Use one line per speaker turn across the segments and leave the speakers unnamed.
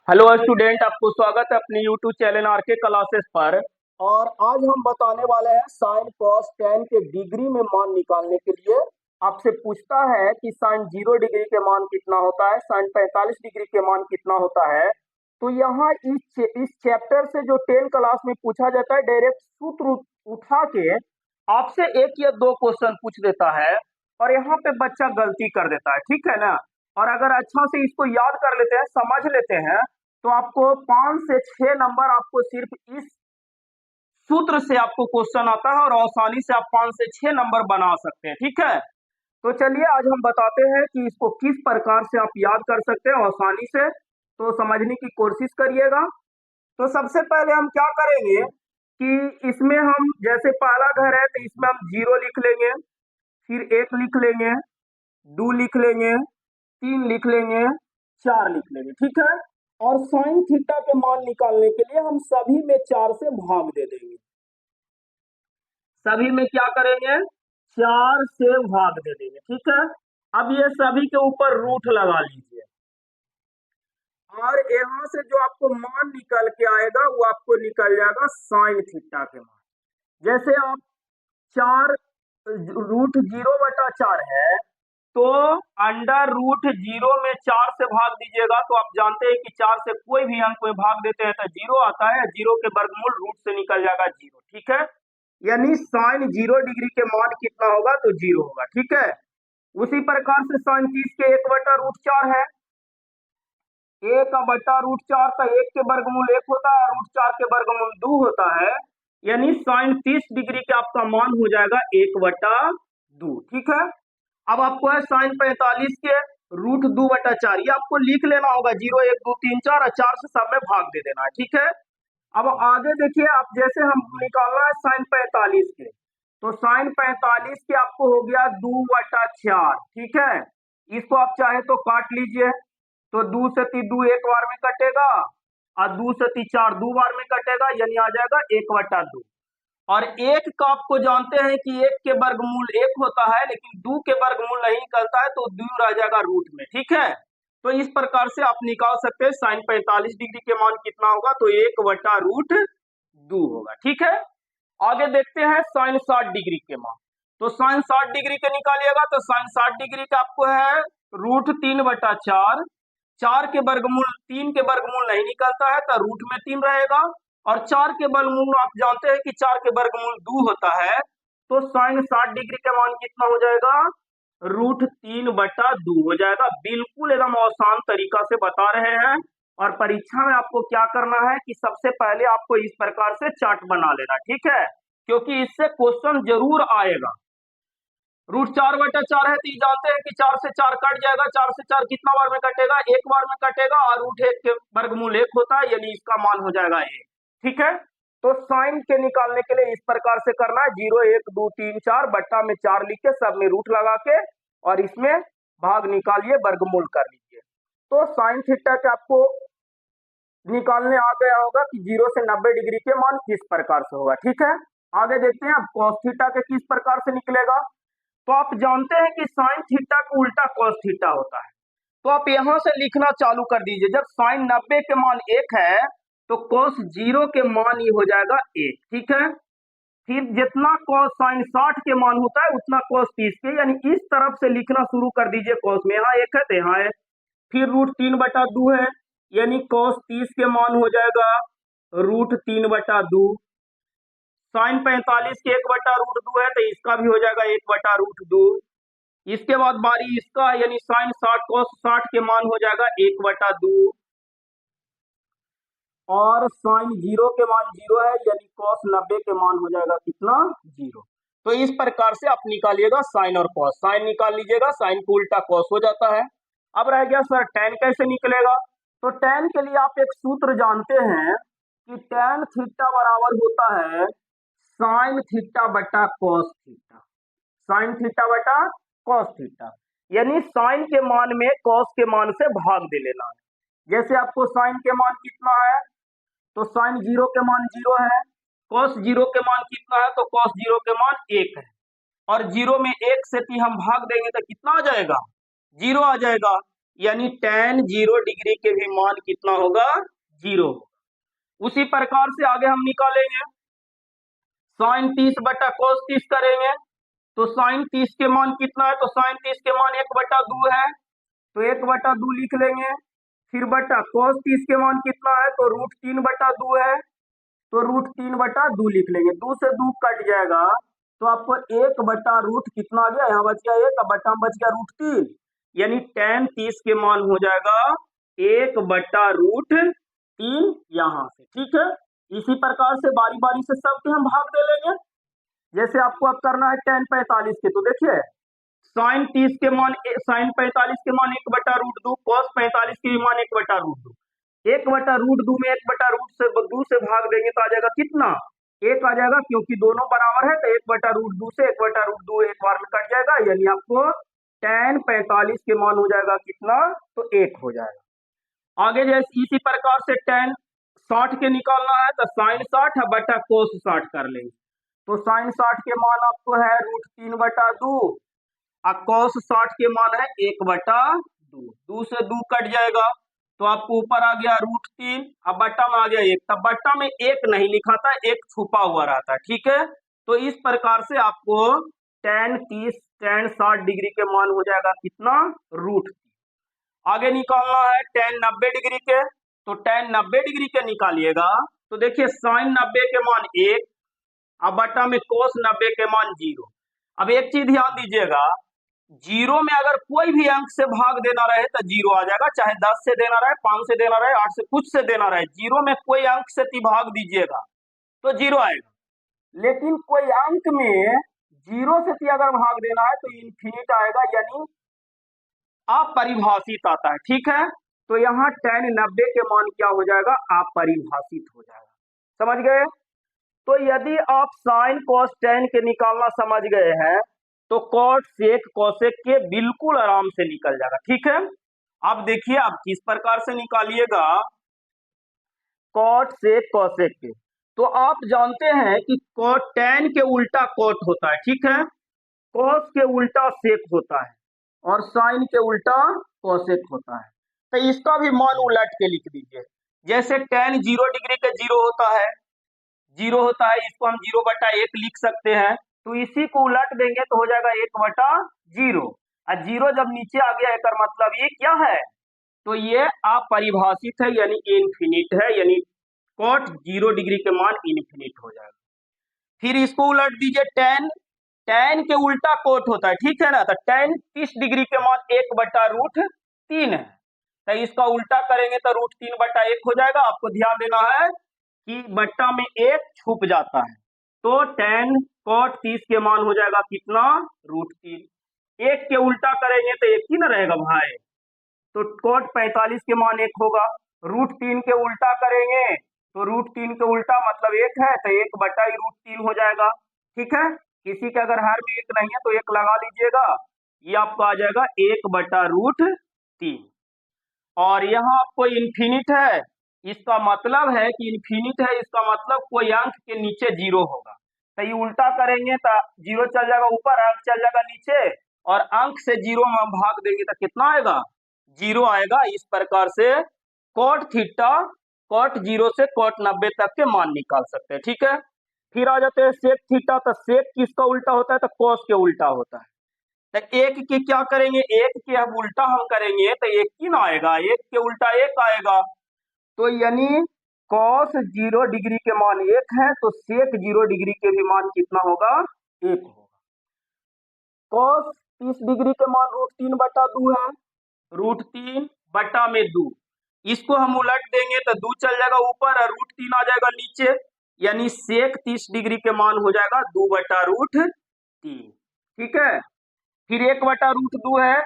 Hello student, आपको स्वागत है अपने यूट्यूब चैनल आरके क्लासेस पर। और आज हम बताने वाले हैं साइन कॉस टेन के डिग्री में मान निकालने के लिए। आपसे पूछता है कि साइन 0 डिग्री के मान कितना होता है, साइन 45 डिग्री के मान कितना होता है। तो यहाँ इस चैप्टर से जो 10 क्लास में पूछा जाता है, डायरेक्ट सूत्र उठा के आपसे एक या दो क्वेश्चन पूछ देता है और यहाँ पे बच्चा गलती कर देता है, ठीक है ना। और अगर अच्छा से इसको याद कर लेते हैं, समझ लेते हैं, तो आपको 5 से 6 नंबर आपको सिर्फ इस सूत्र से आपको क्वेश्चन आता है और आसानी से आप 5 से 6 नंबर बना सकते हैं, ठीक है। तो चलिए आज हम बताते हैं कि इसको किस प्रकार से आप याद कर सकते हैं आसानी से। तो समझने की कोशिश करिएगा। तो सबसे पहले हम क्या करेंगे कि इसमें हम जैसे पहला घर है तो इसमें हम 0 लिख लेंगे, फिर 1 लिख लेंगे, 2 लिख लेंगे, 3 लिख लेंगे, 4 लिख लेंगे, ठीक है। और साइन थीटा के मान निकालने के लिए हम सभी में 4 से भाग दे देंगे। सभी में क्या करेंगे, 4 से भाग दे देंगे, ठीक है। अब ये सभी के ऊपर रूट लगा लीजिए और यहां से जो आपको मान निकल के आएगा वो आपको निकल जाएगा साइन थीटा के मान। जैसे आप 4√0/4 है, तो अंडर रूट 0 में 4 से भाग दीजिएगा तो आप जानते हैं कि 4 से कोई भी अंक में भाग देते हैं तो 0 आता है, 0 के वर्गमूल रूट से निकल जाएगा 0, ठीक है। यानी साइन 0 डिग्री के मान कितना होगा, तो 0 होगा, ठीक है। उसी प्रकार से साइन 30 के 1/√4 है, 1/√4 का 1 के वर्गमूल 1 होता है, √4 के वर्गमूल 2 होता है। यानी साइन 30 डिग्री का आपका मान हो जाएगा 1/2, ठीक है। अब आपको है साइन 45 के √2/4, ये आपको लिख लेना होगा, 0 1 2 3 4 और 4 से सब में भाग दे देना है, ठीक है। अब आगे देखिए, आप जैसे हम निकालना है साइन 45 के, तो साइन 45 के आपको हो गया 2/4, ठीक है। इसको आप चाहे तो काट लीजिए, तो 2 से 3 2 एक बार में कटेगा और 2 से 3 4 2 बार में कटेगा, यानी आ जाएगा 1/2। और एक का आपको जानते हैं कि एक के वर्गमूल 1 होता है, लेकिन 2 के वर्गमूल नहीं निकलता है तो 2 रह जाएगा रूट में, ठीक है। तो इस प्रकार से आप निकाल सकते हैं साइन 45 डिग्री के मान कितना होगा, तो 1/√2 होगा, ठीक है। आगे देखते हैं साइन 60 डिग्री के मान। तो साइन 60 डिग्री के निकालिएगा तो साइन 60 डिग्री का आपको है √3/4, 4 के वर्गमूल 3 के वर्गमूल नहीं निकलता है तो रूट में 3 रहेगा, और 4 के वर्गमूल आप जानते हैं कि 4 के वर्गमूल 2 होता है। तो साइन 60 डिग्री का मान कितना हो जाएगा, √3/2 हो जाएगा। बिल्कुल एकदम आसान तरीका से बता रहे हैं। और परीक्षा में आपको क्या करना है कि सबसे पहले आपको इस प्रकार से चार्ट बना लेना, ठीक है, क्योंकि इससे क्वेश्चन जरूर आएगा। √4/4 है तो ये जानते हैं कि 4 से 4 कट जाएगा, 4 से 4 कितना बार में कटेगा, एक बार में कटेगा, और √1 के वर्गमूल 1 होता है, यानी इसका मान हो जाएगा 1, ठीक है। तो साइन के निकालने के लिए इस प्रकार से करना है, 0 1 2 3 4 बट्टा में 4 लिख के सब में रूट लगा के और इसमें भाग निकालिए, वर्गमूल कर लीजिए। तो साइन थीटा के आपको निकालने आ गया होगा कि 0 से 90 डिग्री के मान किस प्रकार से होगा, ठीक है। आगे देखते हैं अब कॉस थीटा के किस प्रकार से निकलेगा। तो आप जानते हैं कि साइन थीटा का उल्टा कॉस थीटा होता है। तो आप यहां से लिखना चालू कर दीजिए, जब साइन 90 के मान 1 है तो कॉस 0 के मान ये हो जाएगा 1, ठीक है। फिर जितना कॉस साइन 60 के मान होता है उतना कॉस 30 के, यानी इस तरफ से लिखना शुरू कर दीजिए। कॉस में यहाँ 1 है तो यहाँ है, फिर √3/2 है, यानी कॉस 30 के मान हो जाएगा √3/2। साइन 45 के 1/√2 है तो इसका भी हो जाएगा 1/√2। इसके बाद बारी इसका, यानी साइन 60 cos 60 के मान हो जाएगा 1/2, और साइन 0 के मान 0 है, यानी cos 90 के मान हो जाएगा कितना, 0। तो इस प्रकार से आप निकालिएगा साइन और कॉस, साइन निकाल लीजिएगा, साइन को उल्टा कॉस हो जाता है। अब रह गया सर tan कैसे निकलेगा। तो tan के लिए आप एक सूत्र जानते हैं कि tan थीटा बराबर होता है साइन थीटा बटा कॉस थीटा, साइन थीटा बटा कॉस थीटा, यानी साइन के मान में कॉस के मान से भाग दे लेना है। जैसे आपको साइन के मान कितना है, तो साइन 0 के मान 0 है, कॉस 0 के मान कितना है, तो कॉस 0 के मान 1 है, और 0 में 1 से हम भाग देंगे तो कितना आ जाएगा, 0 आ जाएगा। यानी tan 0 डिग्री के भी मान कितना होगा, 0 होगा। उसी प्रकार से आगे हम निकालेंगे sin 30 बटा cos 30 करेंगे, तो sin 30 के मान कितना है, तो sin 30 के मान 1/2 है, तो 1/2 लिख लेंगे। फिर बटा cos 30 के मान कितना है, तो √3/2 है, तो √3/2 लिख लेंगे। 2 से 2 कट जाएगा, तो आपको 1/रूट कितना आ गया, यहाँ बच गया 1, अब बटा में बच गया √3, यानी tan 30 के मान हो जाएगा 1/√3 यहाँ से। ठीक है, इसी प्रकार से बारी बारी से सबके हम भाग दे लेंगे। जैसे आपको अब करना है tan 45 के, तो देखिए sin 30 के मान sin 45 के मान 1/√2, cos 45 के मान 1/√2। 1/√2 में 1/√2 से भाग देंगे तो आ जाएगा कितना, 1 आ जाएगा, क्योंकि दोनों बराबर है, तो 1/√2 से 1/√2 एक बार में कट जाएगा, यानी आपको tan 45 के मान हो जाएगा कितना, तो 1 हो जाएगा। आगे जैसे इसी प्रकार से tan 60 के निकालना है, तो sin 60 बटा cos 60 कर लेंगे, तो sin 60 के मान आपको है √3/2 और cos 60 के मान है 1/2, 2 से 2 कट जाएगा, तो आपको ऊपर आ गया √3, अब बट्टा में आ गया 1, तब बट्टा में 1 नहीं लिखा था, 1 छुपा हुआ रहता है। ठीक है, तो इस प्रकार से आपको tan 60 डिग्री के मान हो जाएगा कितना, √3। आगे निकालना है tan 90 डिग्री के, तो tan 90 डिग्री के निकालिएगा, तो देखिए sin 90 के मान 1, अब बट्टा में cos 90 के मान 0। अब एक चीज ध्यान दीजिएगा, 0 में अगर कोई भी अंक से भाग देना रहे तो 0 आ जाएगा, चाहे 10 से देना रहे, 5 से देना रहे, 8 से कुछ से देना रहे, 0 में कोई अंक से भाग दीजिएगा तो 0 आएगा। लेकिन कोई अंक में 0 से अगर भाग देना है तो इन्फिनिट आएगा, यानी अपरिभाषित आता है। ठीक है, तो यहाँ tan 90 के मान क्या हो जाएगा, अपरिभाषित हो जाएगा। समझ गए, तो यदि आप sin cos tan के निकालना समझ गए हैं, तो cot sec cosec के बिल्कुल आराम से निकल जाएगा। ठीक है, अब देखिए आप किस प्रकार से निकालिएगा cot sec cosec के, तो आप जानते हैं कि cot tan के उल्टा cot होता है। ठीक है, cos के उल्टा sec होता है और sin के उल्टा cosec होता है, तो इसका भी मान उलट के लिख दीजिए। जैसे tan 0 डिग्री के 0 होता है, 0 होता है, इसको हम 0/1 लिख सकते हैं, तो इसी को उलट देंगे तो हो जाएगा 1/0, और 0 जब नीचे आ गया एक मतलब ये क्या है, तो ये अपरिभाषित है, यानी इनफिनिट है, यानी cot 0 डिग्री के मान इनफिनिट हो जाएगा। फिर इसको उलट दीजिए, tan के उल्टा cot होता है। ठीक है ना, तो tan 30 डिग्री के मान 1/√3 है, तो इसका उल्टा करेंगे तो √3/1 हो जाएगा। आपको ध्यान देना है कि बट्टा में 1 छुप जाता है, तो tan cot 30 के मान हो जाएगा कितना, √3। 1 के उल्टा करेंगे तो 1 ही ना रहेगा भाई, तो cot 45 के मान 1 होगा। √3 के उल्टा करेंगे तो √3 के उल्टा मतलब 1 है, तो 1/√3 हो जाएगा। ठीक है, किसी के अगर हर में 1 नहीं है तो 1 लगा लीजिएगा, ये आपको आ जाएगा 1/√3। और यहाँ आपको इन्फिनिट है, इसका मतलब है कि इन्फिनिट है, इसका मतलब कोई अंक के नीचे 0 होगा, तो ये उल्टा करेंगे तो 0 चल जाएगा ऊपर, अंक चल जाएगा नीचे, और अंक से 0 में भाग देंगे तो कितना आएगा, 0 आएगा। इस प्रकार से cot थीटा, cot 0 से cot 90 तक के मान निकाल सकते हैं। ठीक है, फिर आ जाते हैं sec थीटा, तो sec किसका उल्टा होता है, तो cos के उल्टा होता है, तो 1 के क्या करेंगे, 1 के अब उल्टा हम करेंगे तो 1 ही ना आएगा, 1 के उल्टा 1 आएगा, तो यानी cos 0 डिग्री के मान 1 है, तो sec 0 डिग्री के भी मान कितना होगा, 1 होगा। cos 30 डिग्री के मान √3/2 है, √3/2, इसको हम उलट देंगे तो 2 चल जाएगा ऊपर और √3 आ जाएगा नीचे, यानी sec 30 डिग्री के मान हो जाएगा 2/√3। ठीक है, फिर 1/√2 है,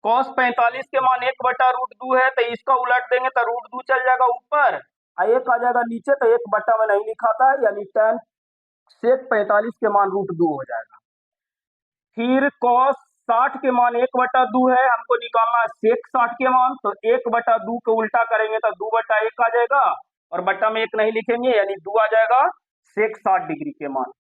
cos 45 के मान 1/√2 है, तो इसका उलट देंगे तो √2 चल जाएगा ऊपर और 1 आ जाएगा नीचे, तो 1 बट्टा में नहीं लिखा था, यानी tan sec 45 के मान √2 हो जाएगा। फिर cos 60 के मान 1/2 है, हमको निकालना है sec 60 के मान, तो 1/2 को उल्टा करेंगे तो 2/1 आ जाएगा, और बट्टा में 1 नहीं लिखेंगे, यानी 2 आ जाएगा sec 60 डिग्री के मान।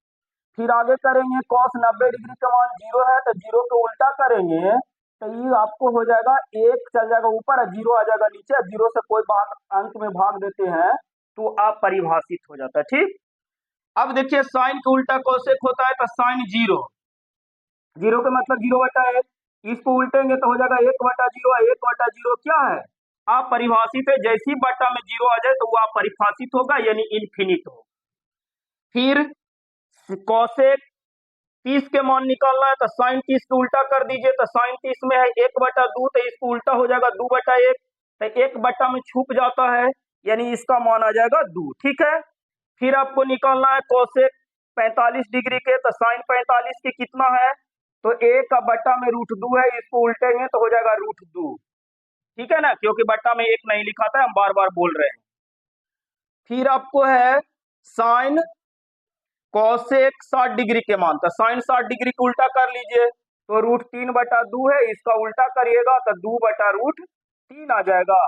फिर आगे करेंगे cos 90 डिग्री का मान 0 है, तो 0 को उल्टा करेंगे तो ये आपको हो जाएगा एक चल जाएगा ऊपर और जीरो आ जाएगा नीचे, जीरो से कोई भाग अंक में भाग देते हैं तो अपरिभाषित हो जाता है। ठीक, अब देखिए साइन के उल्टा कोसेक होता है तो साइन जीरो, जीरो का मतलब जीरो बटा एक, इसको उल्टेंगे तो हो जाएगा एक बटा जीरो, एक बटा जीरो क्या है अपरिभाषित है, जैसी बटा में जीरो आ जाए तो वो अपरिभाषित होगा यानी इनफिनिट हो। फिर कोसेक 30 के मान निकालना है तो साइन 30 को उल्टा कर दीजिए, तो साइन 30 में है एक बटा दो, तो इसको उल्टा हो जाएगा दो बटा एक, तो एक बटा में छुप जाता है यानी इसका मान आ जाएगा दो। ठीक है, फिर आपको निकालना है कोसेक 45 डिग्री के, तो साइन 45 के कितना है तो एक का बटा में रूट दो है, इसको उल्टेंगे तो हो जाएगा रूट दो। ठीक है ना, क्योंकि बटा में एक नहीं लिखा था, हम बार बार बोल रहे हैं। फिर आपको है साइन कोसेक 60 डिग्री के मान, तो साइन 60 डिग्री को उल्टा कर लीजिए तो रूट 3 बटा दो है, इसका उल्टा करिएगा तो 2 बटा रूट 3 आ जाएगा,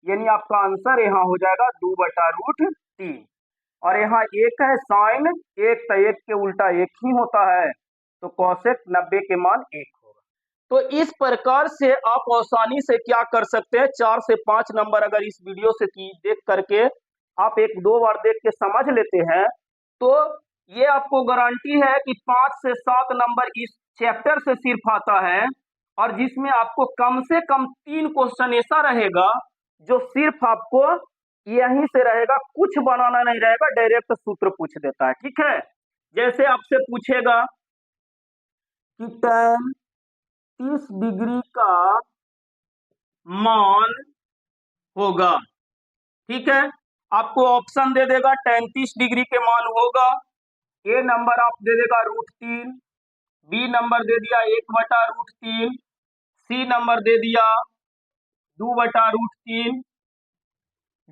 यानी आपका आंसर यहाँ हो जाएगा 2 बटा रूट 3। और यहाँ एक है साइन एक, तो एक के उल्टा एक ही होता है, तो कोसेक 90 के मान एक होगा। तो इस प्रकार से आप आसानी से क्या कर सकते हैं, 4 से 5 नंबर अगर इस वीडियो से देख करके आप एक दो बार देख के समझ लेते हैं तो ये आपको गारंटी है कि 5 से 7 नंबर इस चैप्टर से सिर्फ आता है, और जिसमें आपको कम से कम 3 क्वेश्चन ऐसा रहेगा जो सिर्फ आपको यहीं से रहेगा, कुछ बनाना नहीं रहेगा, डायरेक्ट सूत्र पूछ देता है। ठीक है, जैसे आपसे पूछेगा कि tan 30 डिग्री का मान होगा, ठीक है, आपको ऑप्शन दे देगा tan 30 डिग्री के मान होगा, ए नंबर आप दे देगा रूट 3, बी नंबर दे दिया एक बटा रूट 3, सी नंबर दे दिया 2 बटा रूट 3,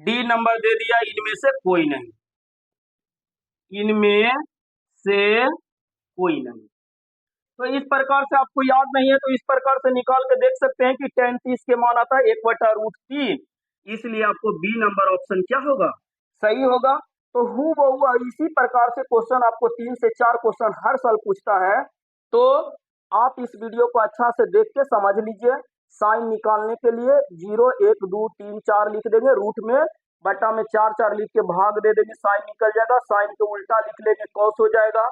डी नंबर दे दिया इनमें से कोई नहीं, इनमें से कोई नहीं। तो इस प्रकार से आपको याद नहीं है तो इस प्रकार से निकाल के देख सकते हैं कि tan 30 के मान आता है एक बटा रूट 3, इसलिए आपको बी नंबर ऑप्शन क्या होगा सही होगा। तो हूबहू इसी प्रकार से क्वेश्चन आपको 3 से 4 क्वेश्चन हर साल पूछता है, तो आप इस वीडियो को अच्छा से देख के समझ लीजिए। साइन निकालने के लिए 0 1 2 3 4 लिख देंगे, रूट में बटा में 4 4 लिख के भाग दे देंगे, साइन निकल जाएगा, साइन के उल्टा लिख लेंगे कॉस हो जाएगा,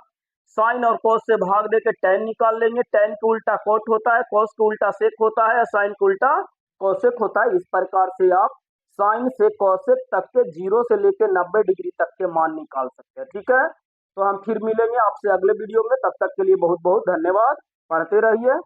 साइन और कॉस से भाग देके tan निकाल लेंगे, tan के उल्टा कॉट होता है, कॉस के उल्टा सेक होता है, साइन के उल्टा कोसेक होता है। इस प्रकार से आप साइन से कोसेक तक के 0 से लेकर 90 डिग्री तक के मान निकाल सकते हैं। ठीक है, तो हम फिर मिलेंगे आपसे अगले वीडियो में, तब तक के लिए बहुत बहुत धन्यवाद, पढ़ते रहिए।